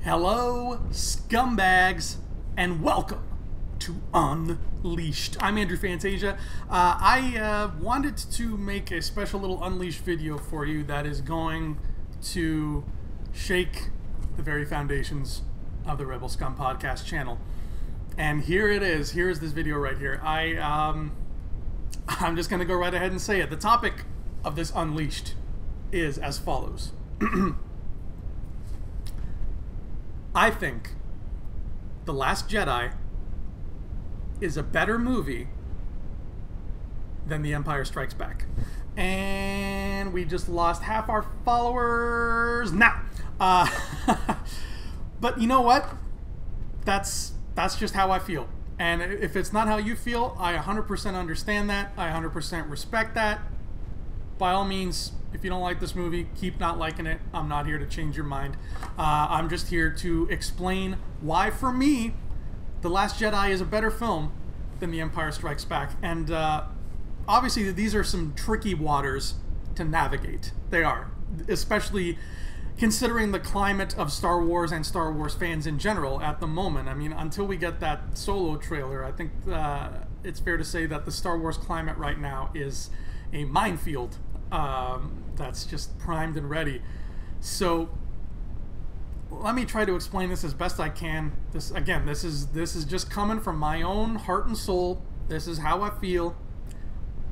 Hello, scumbags, and welcome to Unleashed. I'm Andrew Fantasia. I wanted to make a special little Unleashed video for you that is going to shake the very foundations of the Rebel Scum podcast channel. And here it is. Here is this video right here. I'm just going to go right ahead and say it. The topic of this Unleashed is as follows. I think The Last Jedi is a better movie than The Empire Strikes Back. And we just lost half our followers now. But you know what? That's just how I feel. And if it's not how you feel, I 100% understand that. I 100% respect that. By all means, if you don't like this movie, keep not liking it. I'm not here to change your mind. I'm just here to explain why, for me, The Last Jedi is a better film than The Empire Strikes Back. And obviously, these are some tricky waters to navigate. They are, especially considering the climate of Star Wars and Star Wars fans in general at the moment. I mean, until we get that Solo trailer, I think it's fair to say that the Star Wars climate right now is a minefield that's just primed and ready. So let me try to explain this as best I can. This is just coming from my own heart and soul. This is how I feel.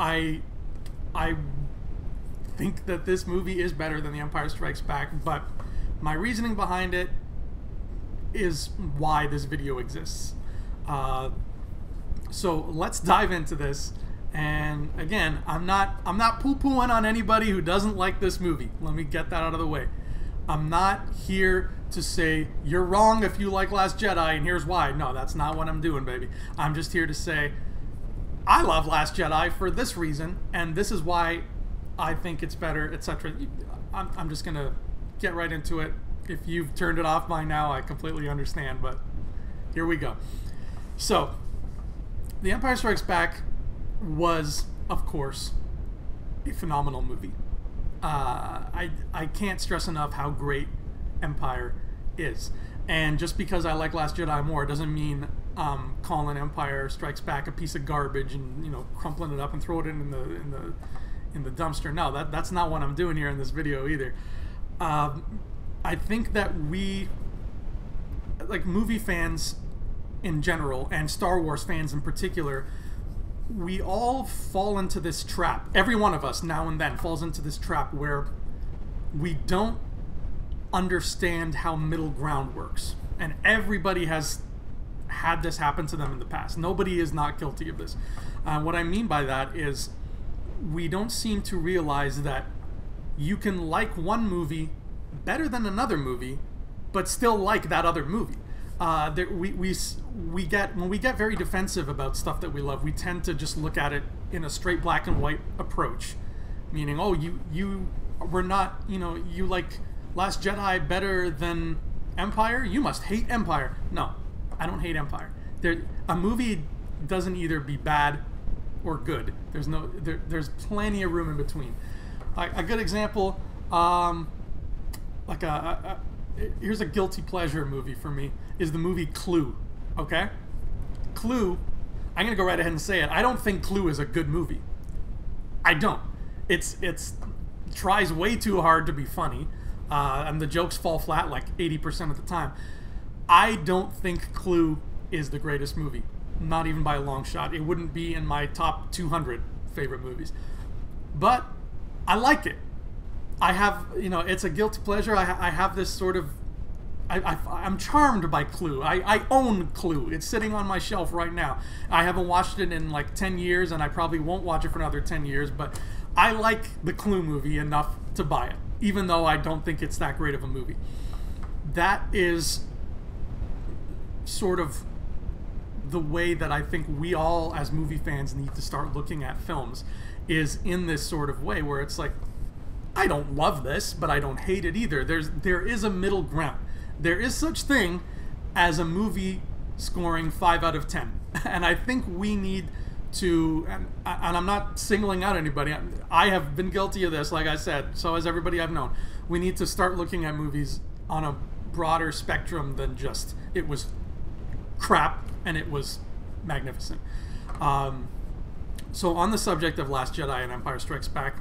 I think that this movie is better than The Empire Strikes Back, but my reasoning behind it is why this video exists. So let's dive into this. And again, I'm not poo-pooing on anybody who doesn't like this movie. Let me get that out of the way. I'm not here to say you're wrong if you like Last Jedi and here's why. No, that's not what I'm doing, baby. I'm just here to say I love Last Jedi for this reason, and this is why I think it's better, etc. I'm just gonna get right into it. If you've turned it off by now, I completely understand, but here we go. So, The Empire Strikes Back was, of course, a phenomenal movie. I can't stress enough how great Empire is. And just because I like Last Jedi more doesn't mean calling Empire Strikes Back a piece of garbage and, you know, crumpling it up and throw it in the dumpster. No, that's not what I'm doing here in this video either. I think that we, like movie fans in general and Star Wars fans in particular, we all fall into this trap. Every one of us now and then falls into this trap where we don't understand how middle ground works. And everybody has had this happen to them in the past. Nobody is not guilty of this. What I mean by that is we don't seem to realize that you can like one movie better than another movie, but still like that other movie. When we get very defensive about stuff that we love, we tend to just look at it in a straight black and white approach, meaning, oh, you were not, you know, you like Last Jedi better than Empire, you must hate Empire. No, I don't hate Empire. A movie doesn't either be bad or good. There's plenty of room in between. A good example, here's a guilty pleasure movie for me, is the movie Clue. Okay? Clue, I'm gonna go right ahead and say it. I don't think Clue is a good movie. I don't. It's tries way too hard to be funny, and the jokes fall flat like 80% of the time. I don't think Clue is the greatest movie. Not even by a long shot. It wouldn't be in my top 200 favorite movies. But I like it. I have, you know, it's a guilty pleasure. I have this sort of, I'm charmed by Clue. I own Clue. It's sitting on my shelf right now. I haven't watched it in like 10 years, and I probably won't watch it for another 10 years, but I like the Clue movie enough to buy it, even though I don't think it's that great of a movie. That is sort of the way that I think we all, as movie fans, need to start looking at films, is in this sort of way, where it's like, I don't love this, but I don't hate it either. There is a middle ground. There is such thing as a movie scoring 5 out of 10. And I think we need to, and I'm not singling out anybody. I have been guilty of this, like I said, so has everybody I've known. We need to start looking at movies on a broader spectrum than just it was crap and it was magnificent. So on the subject of Last Jedi and Empire Strikes Back,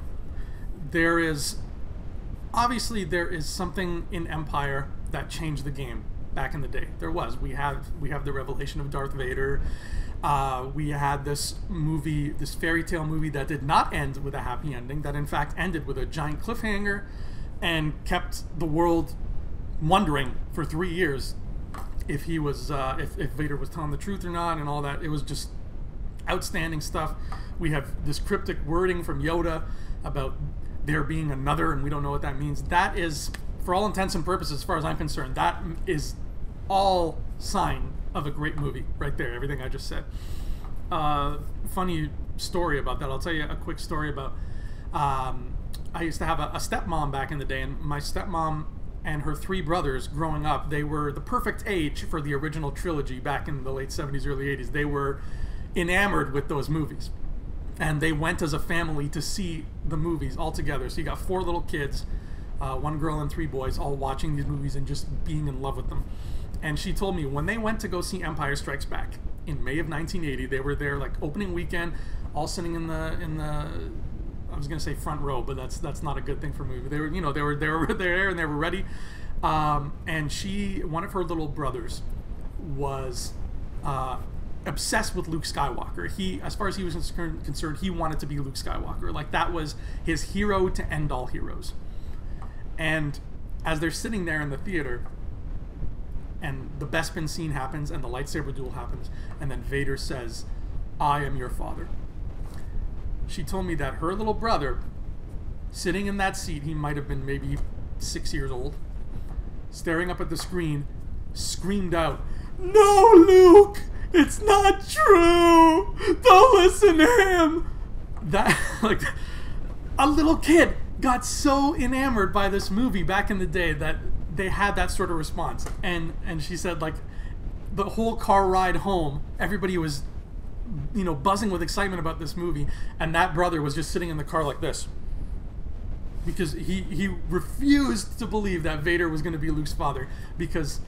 there is something in Empire that changed the game back in the day. There was. We have the revelation of Darth Vader. We had this movie, this fairy tale movie that did not end with a happy ending, that in fact ended with a giant cliffhanger and kept the world wondering for 3 years if he was if Vader was telling the truth or not, and all that. It was just outstanding stuff. We have this cryptic wording from Yoda about there being another, and we don't know what that means. That is, for all intents and purposes, as far as I'm concerned, that is all sign of a great movie right there, everything I just said. Funny story about that. I'll tell you a quick story about I used to have a stepmom back in the day, and my stepmom and her 3 brothers growing up, they were the perfect age for the original trilogy back in the late 70s, early 80s. They were enamored with those movies, and they went as a family to see the movies all together. So you got 4 little kids, 1 girl and 3 boys, all watching these movies and just being in love with them. And she told me when they went to go see Empire Strikes Back in May of 1980, they were there like opening weekend, all sitting in the I was gonna say front row, but that's not a good thing for a movie. They were they were there and they were ready. And one of her little brothers was obsessed with Luke Skywalker. He, as far as he was concerned, he wanted to be Luke Skywalker. Like, that was his hero to end all heroes. And as they're sitting there in the theater, and the Bespin scene happens, and the lightsaber duel happens, and then Vader says, "I am your father." She told me that her little brother, sitting in that seat, he might have been maybe 6 years old, staring up at the screen, screamed out, "No, Luke! It's not true! Don't listen to him!" That, like, a little kid got so enamored by this movie back in the day that they had that sort of response. And she said, like, the whole car ride home, everybody was, buzzing with excitement about this movie, and that brother was just sitting in the car like this. Because he refused to believe that Vader was going to be Luke's father, because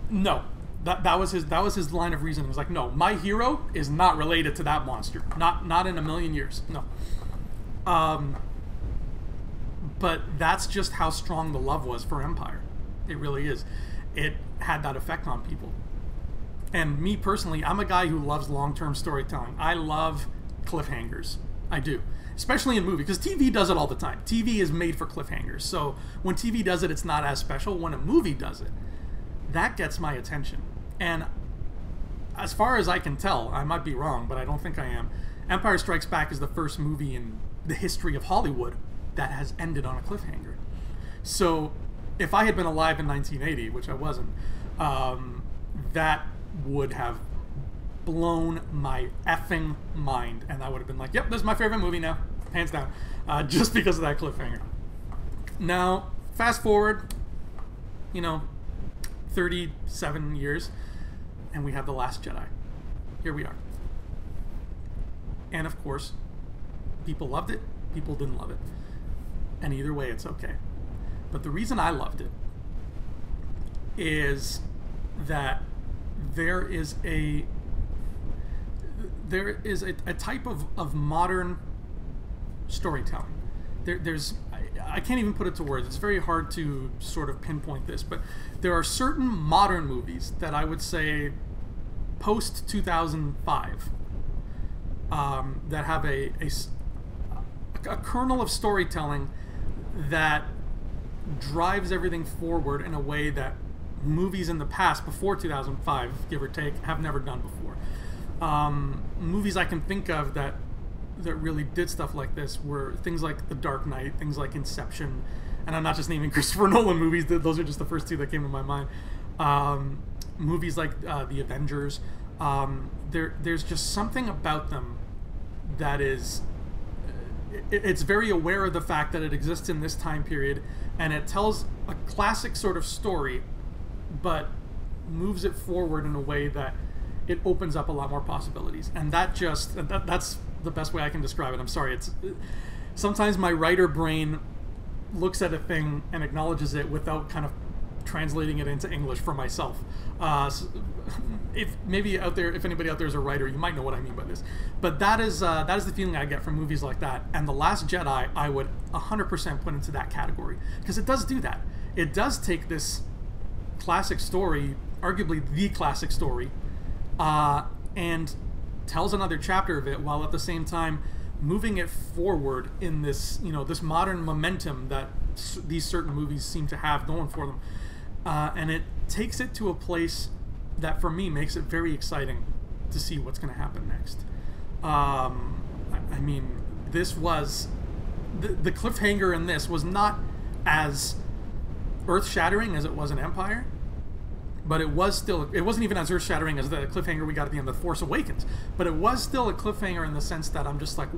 no. That was his line of reasoning. He was like, no, my hero is not related to that monster. Not in a million years. No. But that's just how strong the love was for Empire. It really is. It had that effect on people. And me personally, I'm a guy who loves long-term storytelling. I love cliffhangers. I do. Especially in movies, because TV does it all the time. TV is made for cliffhangers. So when TV does it, it's not as special. When a movie does it, that gets my attention. And as far as I can tell, I might be wrong, but I don't think I am, Empire Strikes Back is the first movie in the history of Hollywood that has ended on a cliffhanger. So if I had been alive in 1980, which I wasn't, that would have blown my effing mind, and I would have been like, yep, this is my favorite movie now, hands down, just because of that cliffhanger. Now, fast forward, 37 years, and we have The Last Jedi. Here we are. And of course, people loved it, people didn't love it. And either way, it's okay. But the reason I loved it is that there is a type of modern storytelling. I can't even put it to words. It's very hard to sort of pinpoint this, but there are certain modern movies that I would say post 2005 that have a kernel of storytelling that drives everything forward in a way that movies in the past, before 2005, give or take, have never done before. Movies I can think of that really did stuff like this were things like The Dark Knight, things like Inception, and I'm not just naming Christopher Nolan movies, those are just the first 2 that came to my mind. Movies like The Avengers, there's just something about them that is, it's very aware of the fact that it exists in this time period, and it tells a classic sort of story, but moves it forward in a way that it opens up a lot more possibilities. And that's the best way I can describe it. I'm sorry. Sometimes my writer brain looks at a thing and acknowledges it without kind of translating it into English for myself. If maybe out there, if anybody out there is a writer, you might know what I mean by this. But that is the feeling I get from movies like that. And The Last Jedi, I would 100% put into that category, because it does do that. It does take this classic story, arguably the classic story, and tells another chapter of it, while at the same time moving it forward in this, this modern momentum that these certain movies seem to have going for them. And it takes it to a place that, for me, makes it very exciting to see what's going to happen next. I mean, this was... The cliffhanger in this was not as earth-shattering as it was in Empire, but it was still... It wasn't even as earth-shattering as the cliffhanger we got at the end of The Force Awakens, but it was still a cliffhanger in the sense that I'm just like,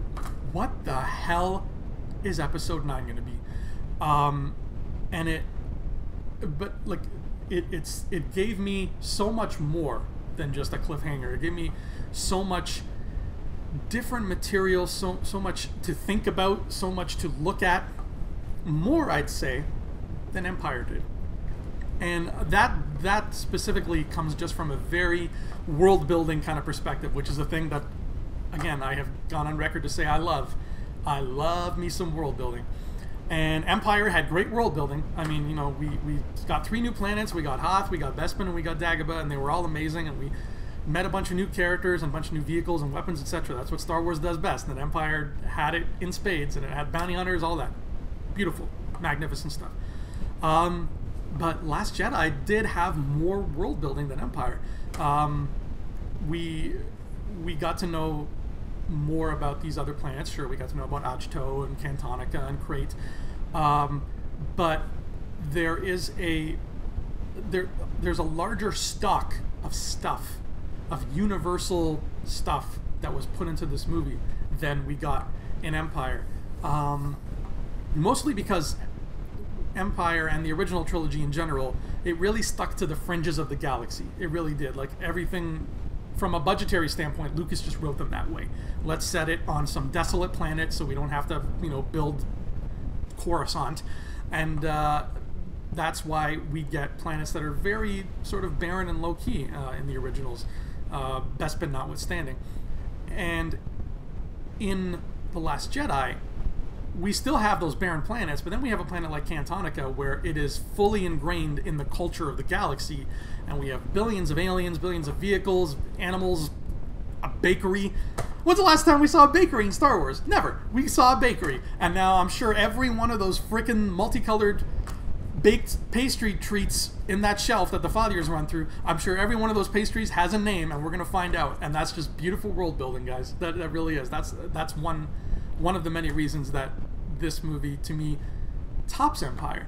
what the hell is Episode 9 going to be? And it... But, like, it gave me so much more than just a cliffhanger. It gave me so much different material, so much to think about, so much to look at, more, I'd say, than Empire did. And that specifically comes just from a very world-building kind of perspective, which is a thing that, again, I have gone on record to say I love. I love me some world-building. And Empire had great world building. I mean, we got 3 new planets. We got Hoth, we got Bespin, and we got Dagobah, and they were all amazing. And we met a bunch of new characters and a bunch of new vehicles and weapons, etc. That's what Star Wars does best. And Empire had it in spades, and it had bounty hunters, all that. Beautiful, magnificent stuff. But Last Jedi did have more world building than Empire. We got to know more about these other planets. Sure, we got to know about Ahch-To and Cantonica and Crate, but there's a larger stock of stuff, of universal stuff that was put into this movie than we got in Empire. Mostly because Empire and the original trilogy in general, it really stuck to the fringes of the galaxy. It really did. Like, everything... From a budgetary standpoint, Lucas just wrote them that way. Let's set it on some desolate planet so we don't have to, build Coruscant. And that's why we get planets that are very sort of barren and low-key in the originals, Bespin notwithstanding. And in The Last Jedi, we still have those barren planets, but then we have a planet like Cantonica where it is fully ingrained in the culture of the galaxy, and we have billions of aliens, billions of vehicles, animals, a bakery. When's the last time we saw a bakery in Star Wars? Never. We saw a bakery, and now I'm sure every one of those frickin' multicolored baked pastry treats in that shelf that the Fathiers run through, I'm sure every one of those pastries has a name, and we're gonna find out. And that's just beautiful world building, guys. That really is. That's one of the many reasons that this movie, to me, tops Empire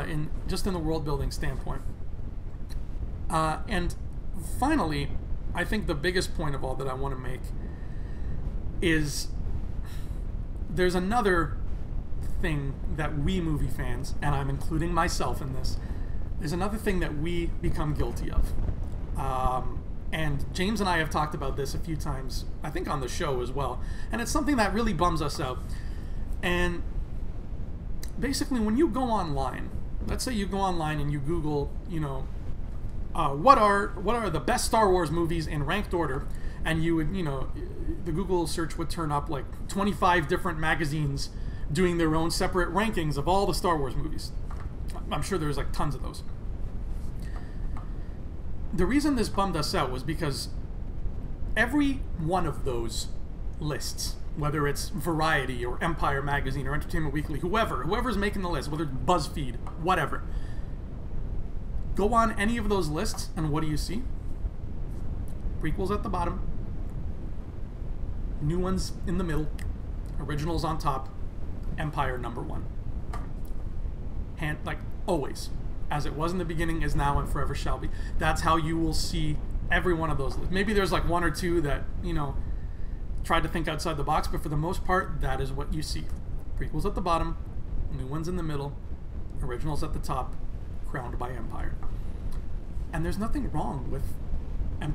in the world building standpoint. And finally, I think the biggest point of all that I want to make is there's another thing that we movie fans, and I'm including myself in this, there's another thing that we become guilty of. And James and I have talked about this a few times, I think on the show as well, and it's something that really bums us out. And basically, when you go online, let's say you go online and you Google, what are the best Star Wars movies in ranked order, and you would, the Google search would turn up like 25 different magazines doing their own separate rankings of all the Star Wars movies. I'm sure there's like tons of those. The reason this bummed us out was because every one of those lists, whether it's Variety or Empire Magazine or Entertainment Weekly, whoever's making the list, whether it's BuzzFeed, whatever, go on any of those lists, and what do you see? Prequels at the bottom, new ones in the middle, originals on top, Empire number 1. Like always. As it was in the beginning, is now, and forever shall be. That's how you will see every one of those lists. Maybe there's like one or two that, tried to think outside the box, but for the most part, that is what you see. Prequels at the bottom, new ones in the middle, originals at the top, crowned by Empire. And there's nothing wrong with...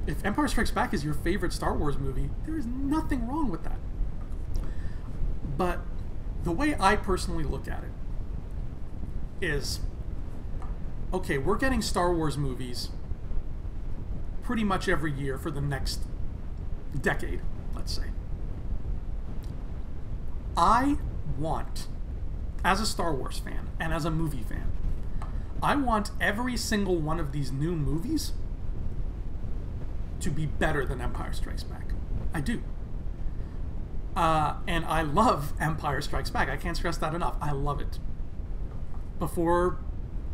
If Empire Strikes Back is your favorite Star Wars movie, there is nothing wrong with that. But the way I personally look at it is... okay, we're getting Star Wars movies pretty much every year for the next decade, let's say. I want, as a Star Wars fan and as a movie fan, I want every single one of these new movies to be better than Empire Strikes Back. I do. And I love Empire Strikes Back. I can't stress that enough. I love it. Before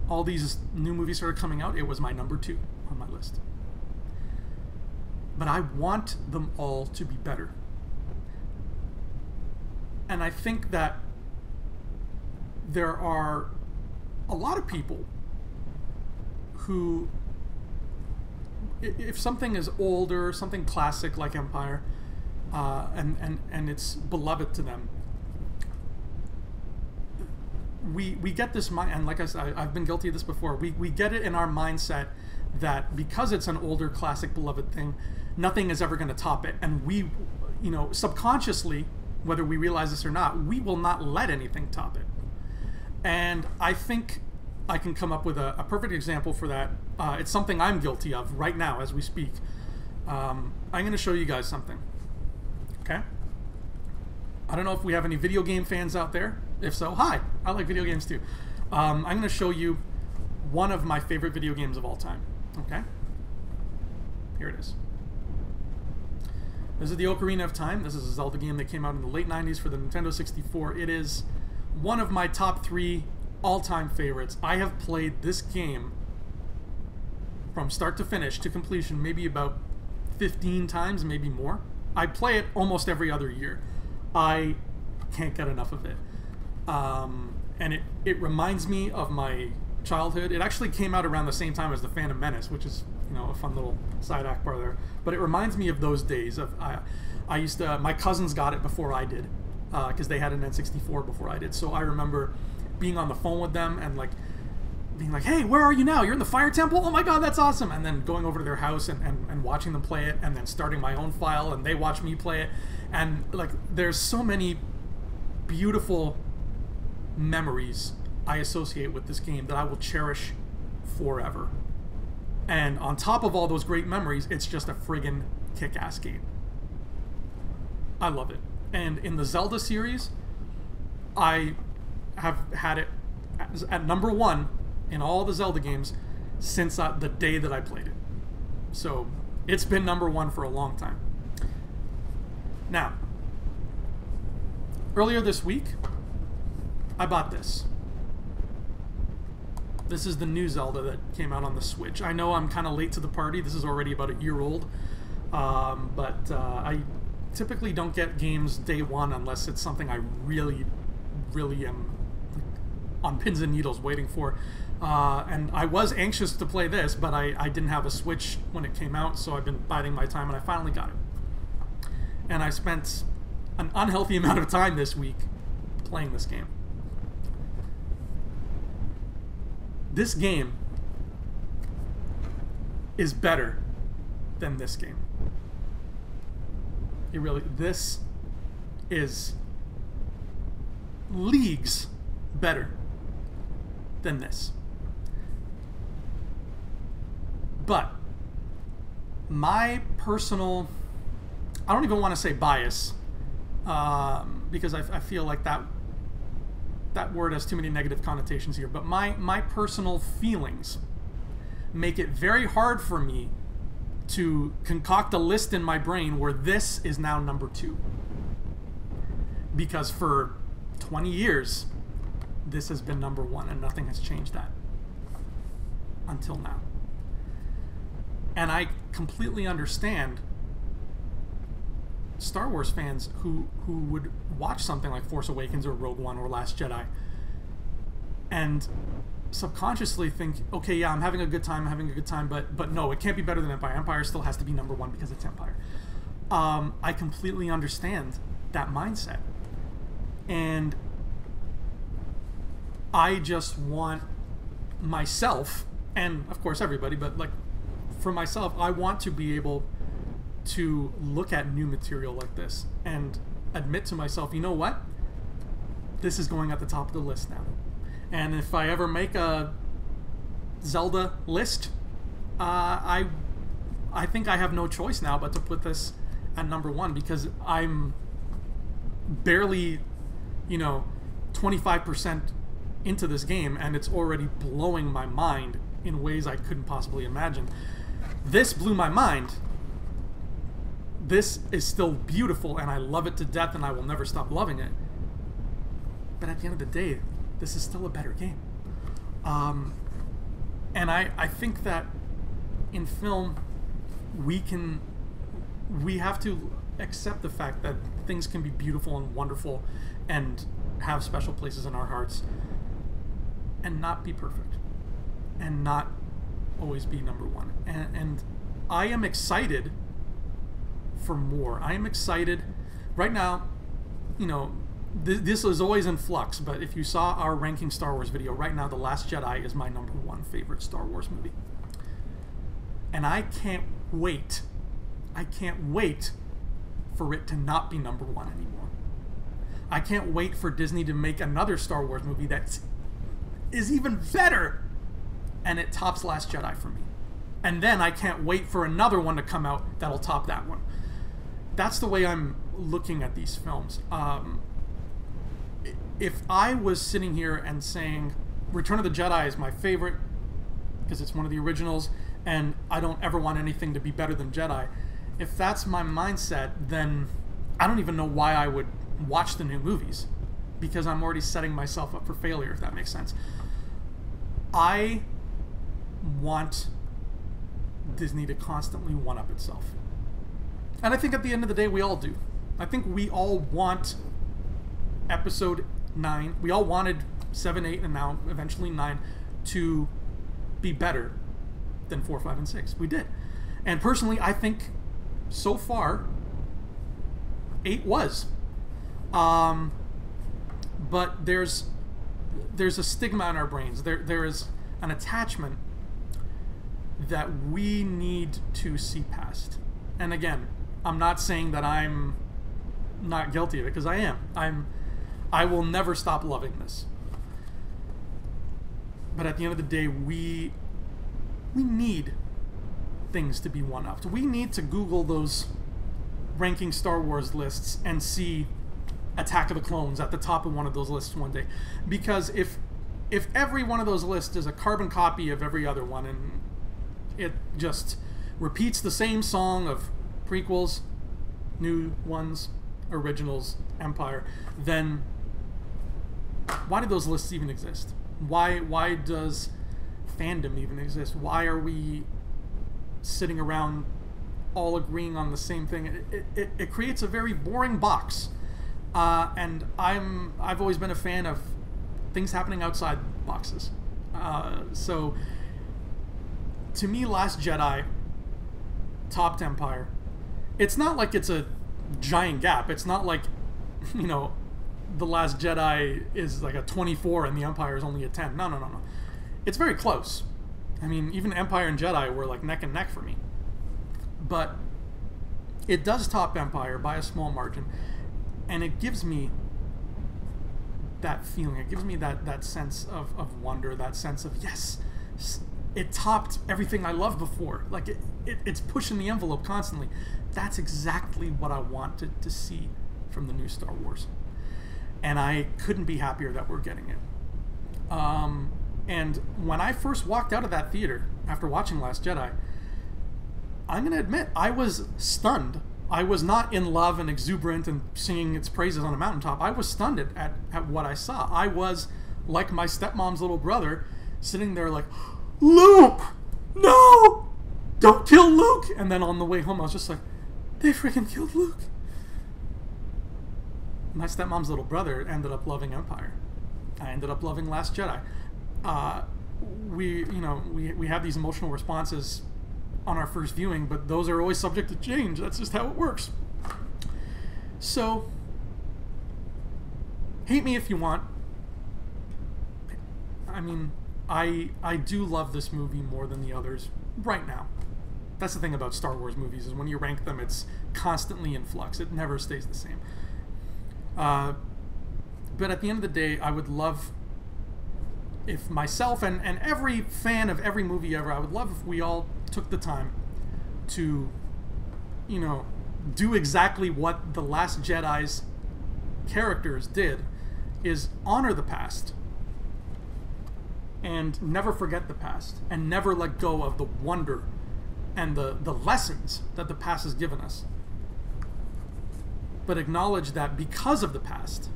all these new movies started coming out, it was my number 2 on my list. But I want them all to be better. And I think that there are a lot of people who, if something is older, something classic like Empire, and it's beloved to them, we get this mind, and like I said, I've been guilty of this before. We get it in our mindset that because it's an older classic beloved thing, nothing is ever going to top it, and we, subconsciously, whether we realize this or not, we will not let anything top it. And I think I can come up with a perfect example for that. It's something I'm guilty of right now as we speak. I'm going to show you guys something. Okay? I don't know if we have any video game fans out there. If so, hi. I like video games too. I'm going to show you one of my favorite video games of all time. Okay? Here it is. This is the Ocarina of Time. This is a Zelda game that came out in the late 90s for the Nintendo 64. It is one of my top 3 all-time favorites. I have played this game from start to finish to completion maybe about 15 times, maybe more. I play it almost every other year. I can't get enough of it. And it reminds me of my childhood. It actually came out around the same time as the Phantom Menace, which is, a fun little side act bar there. But it reminds me of those days. I used to, my cousins got it before I did, because they had an N64 before I did. So I remember being on the phone with them and being like, hey, where are you now? You're in the Fire Temple? Oh my god, that's awesome. And then going over to their house and watching them play it, and then starting my own file, and they watch me play it. And there's so many beautiful memories I associate with this game that I will cherish forever. And on top of all those great memories, it's just a friggin' kick-ass game. I love it. And in the Zelda series, I have had it at number 1 in all the Zelda games since the day that I played it. So it's been number 1 for a long time. Now, earlier this week, I bought this. This is the new Zelda that came out on the Switch. I know I'm kind of late to the party. This is already about a year old. But I typically don't get games day one unless it's something I really, really am on pins and needles waiting for. And I was anxious to play this, but I didn't have a Switch when it came out, so I've been biding my time, and I finally got it. And I spent an unhealthy amount of time this week playing this game. This game is better than this game. This is leagues better than this. But my personal, I don't even want to say bias, because I feel like that word has too many negative connotations here, but my personal feelings make it very hard for me to concoct a list in my brain where this is now number 2. Because for 20 years, this has been number 1, and nothing has changed that until now. And I completely understand Star Wars fans who would watch something like Force Awakens or Rogue One or Last Jedi and subconsciously think, okay, yeah, I'm having a good time, but no, it can't be better than Empire. Empire still has to be number 1 because it's Empire. I completely understand that mindset. And I just want myself, and of course everybody, but for myself, I want to be able to look at new material like this and admit to myself, you know what? This is going at the top of the list now. And if I ever make a Zelda list, I think I have no choice now but to put this at number 1, because I'm barely, 25% into this game, and it's already blowing my mind in ways I couldn't possibly imagine. This blew my mind. This is still beautiful, and I love it to death, and I will never stop loving it. But at the end of the day, this is still a better game. And I think that in film, we have to accept the fact that things can be beautiful and wonderful and have special places in our hearts and not be perfect and not always be number 1. And I am excited for more. I am excited right now. This is always in flux, but if you saw our ranking Star Wars video, right now The Last Jedi is my number 1 favorite Star Wars movie. And I can't wait for it to not be number 1 anymore. I can't wait for Disney to make another Star Wars movie that is even better, and it tops Last Jedi for me. And then I can't wait for another one to come out that'll top that one. That's the way I'm looking at these films. If I was sitting here and saying Return of the Jedi is my favorite because it's one of the originals and I don't ever want anything to be better than Jedi, if that's my mindset, then I don't even know why I would watch the new movies, because I'm already setting myself up for failure, if that makes sense. I want Disney to constantly one-up itself. And I think at the end of the day, we all do. I think we all want Episode 9. We all wanted 7, 8, and now eventually 9 to be better than 4, 5, and 6. We did. And personally, I think so far 8 was. But there's a stigma in our brains. There is an attachment that we need to see past. And again, I'm not saying that I'm not guilty of it, because I am. I will never stop loving this. But at the end of the day, we need things to be one-upped. We need to Google those ranking Star Wars lists and see Attack of the Clones at the top of one of those lists one day. Because if every one of those lists is a carbon copy of every other one, and it just repeats the same song of prequels, new ones, originals, Empire, then why do those lists even exist? Why does fandom even exist? Why are we sitting around all agreeing on the same thing? It creates a very boring box. And I've always been a fan of things happening outside boxes. So to me, Last Jedi topped Empire. It's not like it's a giant gap. It's not like, The Last Jedi is like a 24 and the Empire is only a 10. No. It's very close. I mean, even Empire and Jedi were like neck and neck for me. But it does top Empire by a small margin. And it gives me that feeling. It gives me that sense of wonder, that sense of, yes, it topped everything I loved before. Like, it's pushing the envelope constantly. That's exactly what I wanted to see from the new Star Wars. And I couldn't be happier that we're getting it. And when I first walked out of that theater after watching Last Jedi, I'm going to admit, I was stunned. I was not in love and exuberant and singing its praises on a mountaintop. I was stunned at what I saw. I was like my stepmom's little brother, sitting there like, Luke! No! Don't kill Luke! And then on the way home, I was just like, they freaking killed Luke. My stepmom's little brother ended up loving Empire. I ended up loving Last Jedi. We have these emotional responses on our first viewing, but those are always subject to change. That's just how it works. So, hate me if you want. I mean, I do love this movie more than the others right now. That's the thing about Star Wars movies, is when you rank them, it's constantly in flux. It never stays the same. But at the end of the day, I would love if myself and every fan of every movie ever, I would love if we all took the time to, you know, do exactly what the Last Jedi's characters did, is honor the past and never forget the past and never let go of the wonder and the lessons that the past has given us. But acknowledge that because of the past,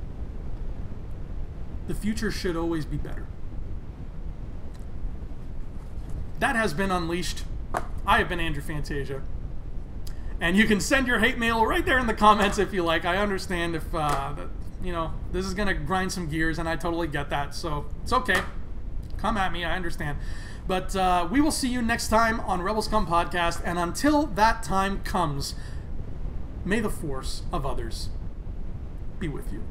the future should always be better. That has been Unleashed. I have been Andrew Fantasia. And you can send your hate mail right there in the comments if you like. I understand if, you know, this is going to grind some gears, and I totally get that. So it's okay. Come at me. I understand. But we will see you next time on Rebel Scum Podcast. And until that time comes, may the force of others be with you.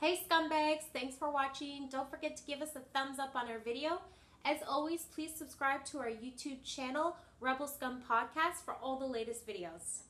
Hey scumbags, thanks for watching. Don't forget to give us a thumbs up on our video. As always, please subscribe to our YouTube channel, Rebel Scum Podcast, for all the latest videos.